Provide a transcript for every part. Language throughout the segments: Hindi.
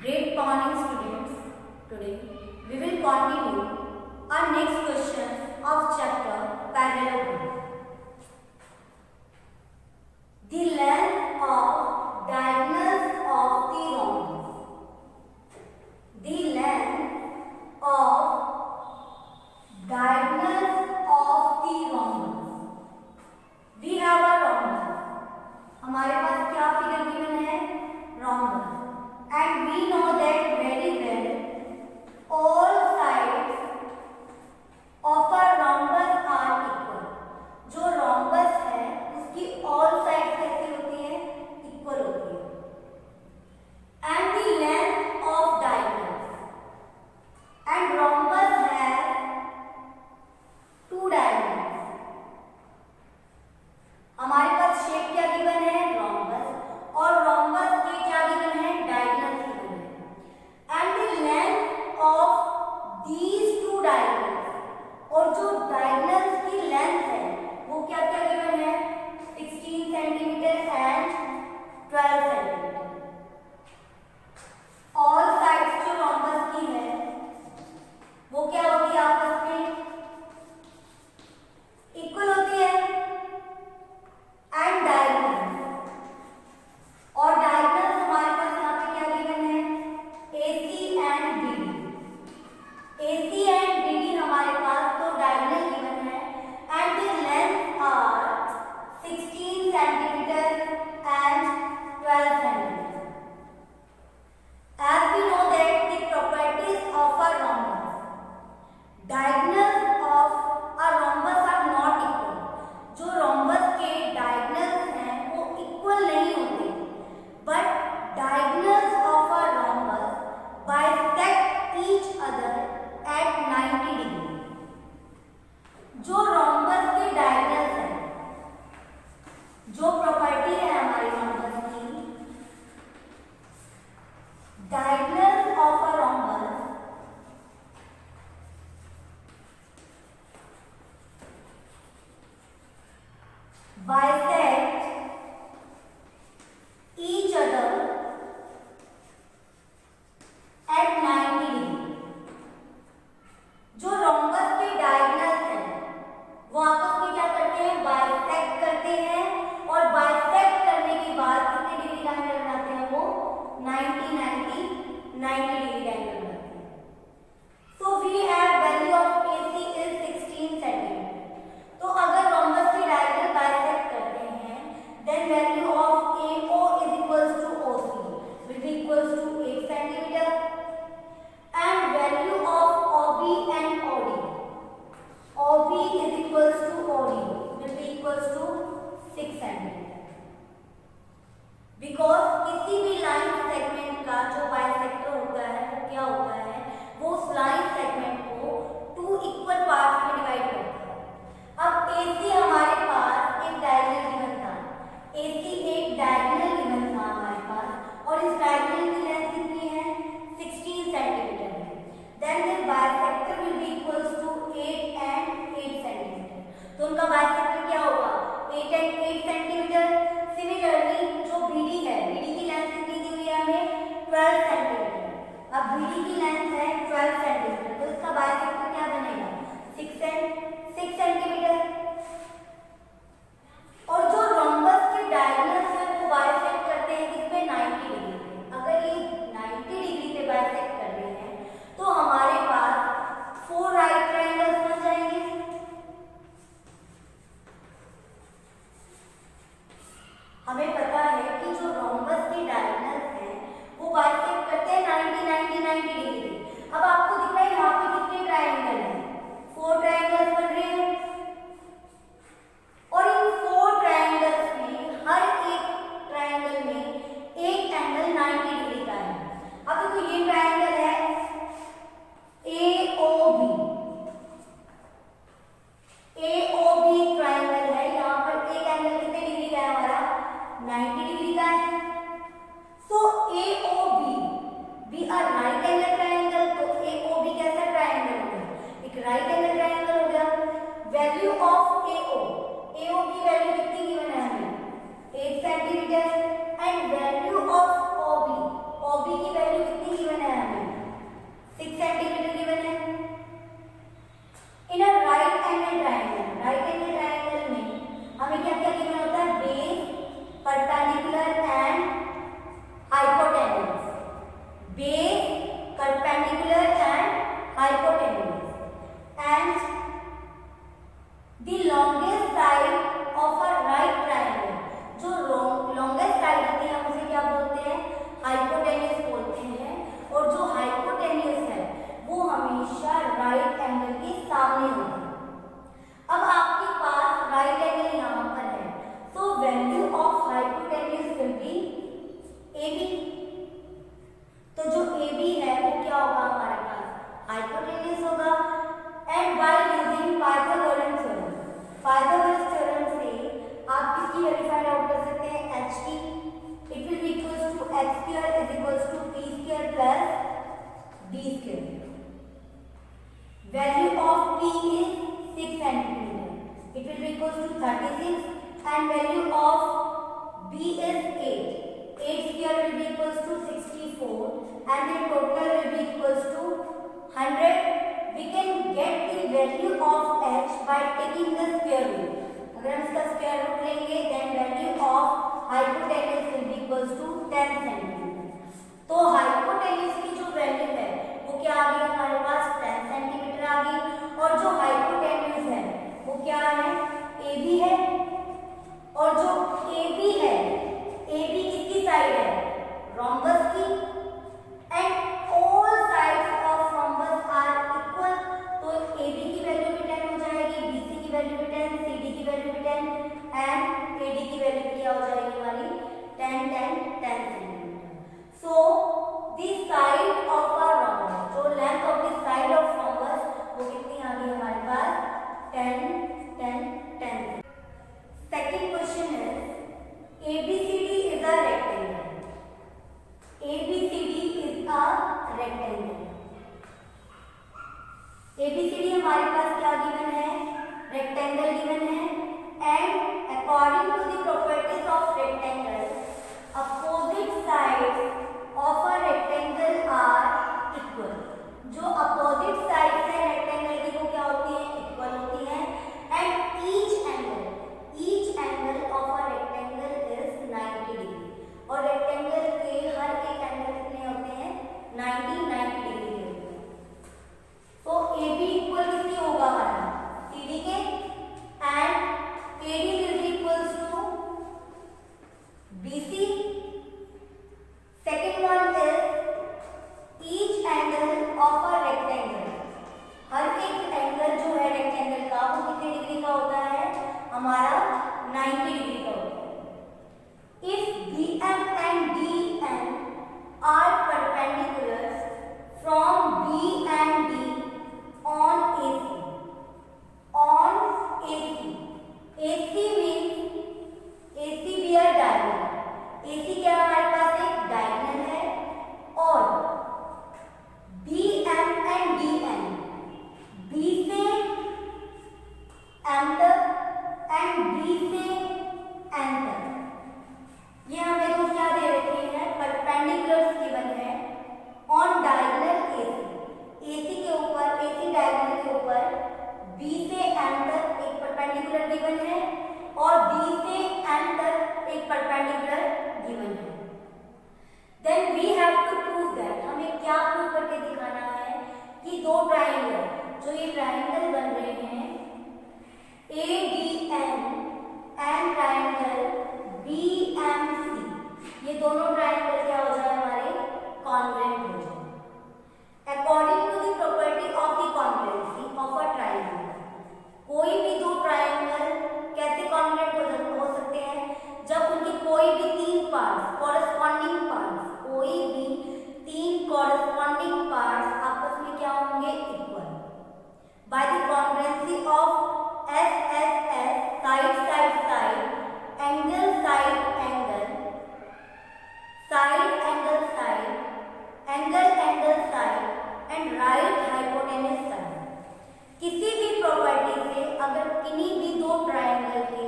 Great morning students. Today we will continue our next question of chapter parallelogram. The length of diagonals of the rhombus. The length of diagonals of the rhombus. We have a rhombus. हमारे पास क्या फिगर गिवन है? Rhombus. And we know that very well all sides of a rhombus are equal. जो rhombus है उसकी all sides कैसी होती है? Equal होती है. And the length of diagonals. And rhombus has two diagonals. हमारे पास शेप क्या गिवन है? rhombus. और rhombus के क्या गिवन है? diagonals गिवन है. And the length of these two diagonals. और जो diagonals की length है वो क्या क्या गिवन है? 16 centimetre and 12 centimetre. All sides जो rhombus की है वो क्या होती है? आपस में इक्वल होती है. एंड डायगोनल और डायगोनल हमारे पास यहाँ पे क्या गिवन है? AC and BD. AC and BD हमारे पास तो डायगोनल गिवन है and the length are 16 centimetre and 12 centimetre. As we know that the properties of a rhombus, diagonals of a rhombus are not equal. जो rhombus के diagonals हैं वो equal नहीं होते, but diagonals of a rhombus bisect each other at 90 degree. जो rhombus के diagonals हैं, जो property है हमारी rhombus की, diagonals of a rhombus bisect each other at 90 degree. जो rhombus के diagonals हैं वो आपस में क्या करते हैं? bisect करते हैं और bisect करने के बाद कितने डिग्री का एंगल बनाते हैं? वो 90 डिग्री का एंगल बनाते हैं. So we have value of AC is 16 centimetre. तो अगर rhombus के diagonal bisect करते हैं then value of AO is equals to OC will be equals to 8 centimeter and value of OB and OD is equals to OD will be equals to 6 centimeter. Because किसी भी लाइन सेगमेंट का जो बाइसेक्टर होता है वो क्या होता है? वो उस लाइन सेगमेंट को 2 इक्वल पार्ट्स में डिवाइड करता है. अब AC हमारे पास एक डायगोनल गिवन था. AC एक डायगोनल गिवन था हमारे पास और इस डायगोनल की लेंथ कितनी है? 16 सेंटीमीटर है. Then the bisector will be equals to 8 and 8 centimetre. तो उनका बाइसेक्टर क्या होगा? 8 एंड 8 सेंटीमीटर. सिमिलरली जो BD है, BD की लेंथ कितनी दी हुई है हमें? 12 सेंटीमीटर. अब BD की लेंथ है 12 सेंटीमीटर तो इसका बाइसेक्टर क्या बनेगा? 6 सेंटीमीटर. और जो rhombus के diagonals हैं वो बाइसेक्ट करते हैं किसमें? 90 डिग्री पे. अगर ये 90 डिग्री पे बाइसेक्ट कर रहे हैं तो हमारे पास 4 राइट ट्रायंगल्स बन जाएंगे. हमें पता है कि जो rhombus के diagonals हैं वो बाइसेक्ट करते हैं 90 डिग्री पे. अब आपको दिख रहा है यहाँ पे कितने ट्रायंगल हैं? 4 ट्रायंगल्स बन रहे हैं और इन 4 ट्रायंगल्स में हर एक ट्रायंगल में एक एंगल 90 डिग्री का है. अब देखो ये ट्रायंगल है AOB. AOB ट्रायंगल है. यहाँ पर एक एंगल कितने डिग्री का है हमारा? 90 डिग्री का है. So AOB भी a right angle triangle. तो AOB कैसा ट्रायंगल हो गया? एक राइट एंगल ट्रायंगल हो गया. वैल्यू ऑफ AO की वैल्यू कितनी गिवन है हमें? 8 centimetre. And value of OB की वैल्यू कितनी x square is equals to p square plus d square. Value of p is 6 centimeter. It will be equals to 36 and value of b is 8. 8 square will be equals to 64 and the total will be equals to 100. We can get the value of h by taking the square root. अगर हम इसका स्क्वायर रूट लेंगे then value of hypotenuse will be equals to 10 centimetre. तो hypotenuse की जो वैल्यू है वो क्या आ गई हमारे पास 10 सेंटीमीटर आ गई और जो hypotenuse है वो क्या है AB है और जो AB है AB किसकी साइड है रोम्बस की and all sides of rhombus are equal. तो AB की वैल्यू भी 10 हो जाएगी, BC की वैल्यू भी 10, CD की वैल्यू भी 10 एंड AD की वैल्यू क्या हो जाएगी हमारी 10 centimetre. So the side of a rhombus, जो length of the side of rhombus वो कितनी आ गई हमारे पास 10. सेकंड क्वेश्चन है ABCD is a rectangle. ABCD is a rectangle. ABCD हमारे पास क्या गिवन है रेक्टेंगल गिवन है and according to the properties of rectangle opposite sides of a rectangle are equal. जो opposite sides है रेक्टेंगल की वो क्या होती है इक्वल होती है and each angle of a rectangle is 90 degree. और रेक्टेंगल के हर एक एंगल कितने होते हैं 90 डिग्री के होते हैं. तो AB इक्वल किसकी होगा हमारा CD के and AD will be equals to BC. Second one is each angle of a rectangle. हर एक एंगल जो है रेक्टेंगल का वो कितने डिग्री का होता है हमारा 90 डिग्री का होता है. If BM and DN are perpendicular from B and D on AC. AC means AC be a diagonal. AC क्या हमारे पास एक डायगोनल है और BM and DN B से M तक एंड B से N तक ये हमें तो क्या दे रखे हैं परपेंडिकुलर्स गिवन है ऑन डायगोनल AC के ऊपर AC डायगोनल के ऊपर B से M तक एक परपेंडिकुलर गिवन है और B से N तक एक परपेंडिकुलर गिवन है. Then we have to prove that हमें क्या प्रूव करके दिखाना है कि दो ट्रायंगल जो ये ट्रायंगल बन रहे हैं ADN एंड ट्रायंगल BMC ये दोनों ट्रायंगल क्या हो जाए हमारे कॉन्ग्रुएंट हो जाए. According to the property of the congruency of a triangle कोई भी दो ट्रायंगल कैसे कॉन्ग्रुएंट हो सकते हैं जब उनके कोई भी तीन पार्ट्स कॉरेस्पॉन्डिंग पार्ट्स कोई भी तीन कॉरेस्पॉन्डिंग पार्ट्स आपस में क्या होंगे equal by the congruency of SSS side side side angle side angle side angle side angle angle side and right hypotenuse side. किसी भी प्रॉपर्टी से अगर किन्हीं भी दो ट्रायंगल के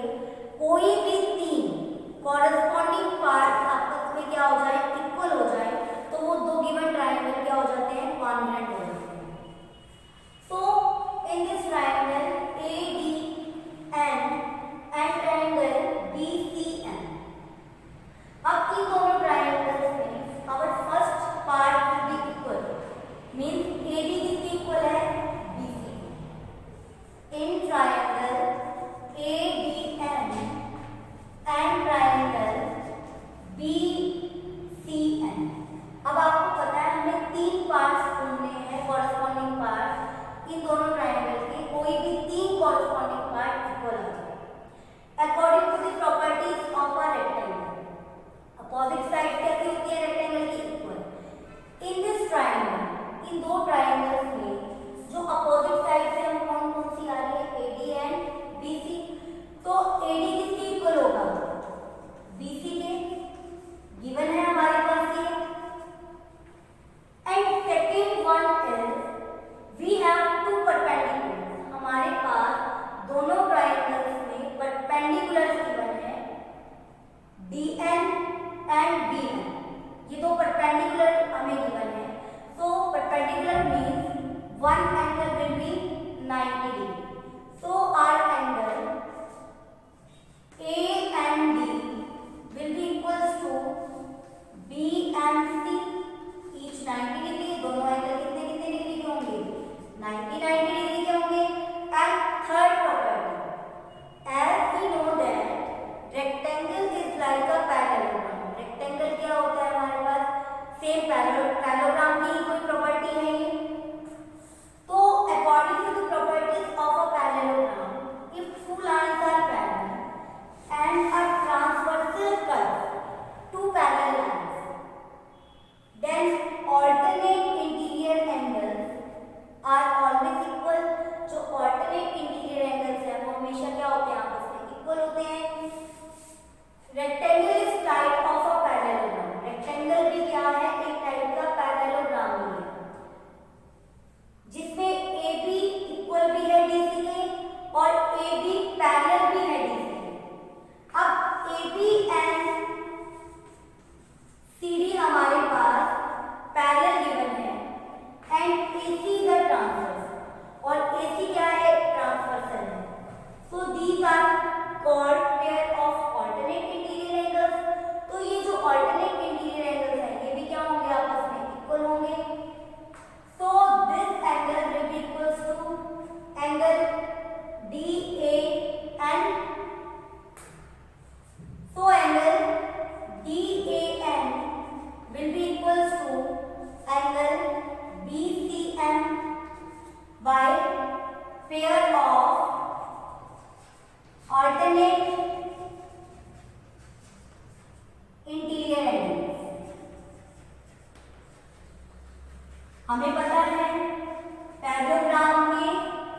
कोई भी तीन कॉरेस्पॉन्डिंग पार्ट्स आपस में क्या हो जाए इक्वल हो जाए तो वो दो गिवन ट्रायंगल क्या हो जाते हैं कॉन्ग्रुएंट हो जाते हैं. So in this triangle ADN and triangle BCN. अब इन दोनों ट्रायंगल्स में our first part will be equal means AD किसकी इक्वल है BC. In triangle ADN and triangle BCN. अब आपको पता है हमें तीन पार्ट्स ढूंढने हैं कॉरेस्पॉन्डिंग पार्ट इन दोनों ट्रायंगल के कोई भी तीन कॉरेस्पॉन्डिंग पार्ट इक्वल हो जाए. According to the properties of a rectangle opposite side कैसी होती है रेक्टेंगल की इक्वल. इन दिस ट्रायंगल इन दो ट्रायंगल्स में जो अपोजिट साइड से हम कौन कौन सी आ रही है AD एंड BC. तो AD किसके इक्वल होगा BC के गिवन है हमारे पास सेम पैरेललोग्राम की कोई प्रॉपर्टी है ये। तो according to the properties of a parallelogram, if two lines are parallel and a transversal curve to parallel lines, then alternate interior angles are always equal. जो ऑल्टरनेट इंटीरियर एंगल्स है वो हमेशा क्या होते हैं, आपस में इक्वल होते हैं। Rectangle is type of a parallelogram. Rectangle भी क्या है, एक टाइप का पैरेललोग्राम ही है, जिसमें ए बी इक्वल भी है डीसी के और ए बी पैरेलल भी है डीसी के। अब A B and C D हमारे पास पैरेलल गिवन है and A C is a transverse और ए सी क्या है, ट्रांसवर्सल है। So these are called pair of alternate interior angles. तो ये जो ऑल्टरनेट इंटीरियर एंगल्स हैं ये भी क्या होंगे, आपस में इक्वल होंगे। So this angle will be equals to angle D A N. So angle D A N will be equals to angle B C N by pair of alternate interior angles. हमें पता है पैरेललोग्राम में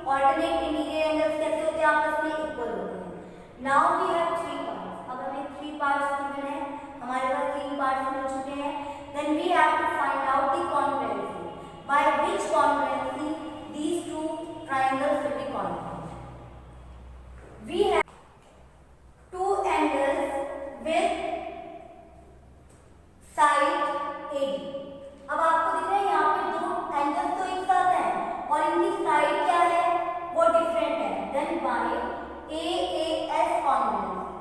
ऑल्टरनेट इंटीरियर एंगल्स कैसे होते हैं, आपस में इक्वल होते हैं। Now we have three parts. अब हमें थ्री पार्ट्स गिवन है, हमारे पास तीन पार्ट्स मिल चुके हैं। Then we have to find out the congruency, by which congruency these two triangles will be congruent. We have two angles with side AD। अब आपको दिख रहा है यहाँ पे दो एंगल्स तो एक साथ हैं और इनकी साइड क्या है, वो डिफरेंट है। Then by AAS congruency,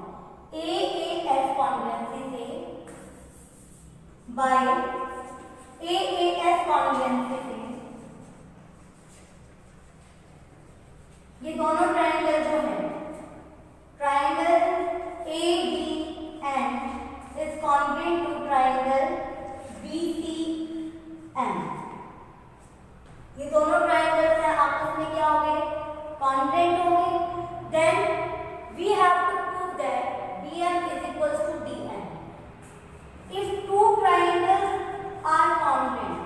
AAS congruency से, बाय AAS कॉन्ग्रुएंसी से ये दोनों ट्रायंगल जो है, triangle ABN is congruent to triangle BCN। ये दोनों ट्रायंगल्स हैं, आपस में क्या होंगे, congruent होंगे। Then we have to prove that BM is equals to DN। If two triangles are congruent,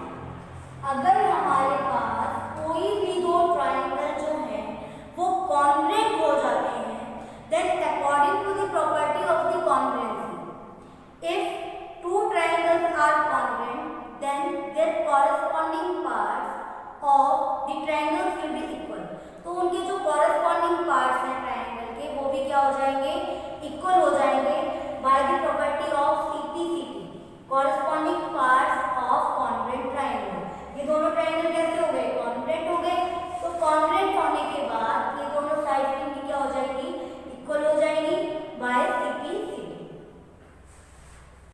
अगर हमारे पास कोई भी दो ट्रायंगल जो है वो congruent हो जाते हैं, then according to the property of the congruency, if two triangles are congruent, then their corresponding parts of the triangles will be equal। तो उनके जो corresponding parts हैं triangle के वो भी क्या हो जाएंगे, equal हो जाएंगे by the property of CP/CT, corresponding parts of congruent triangle। ये दोनों triangle कैसे हो गए, congruent हो गए। तो congruent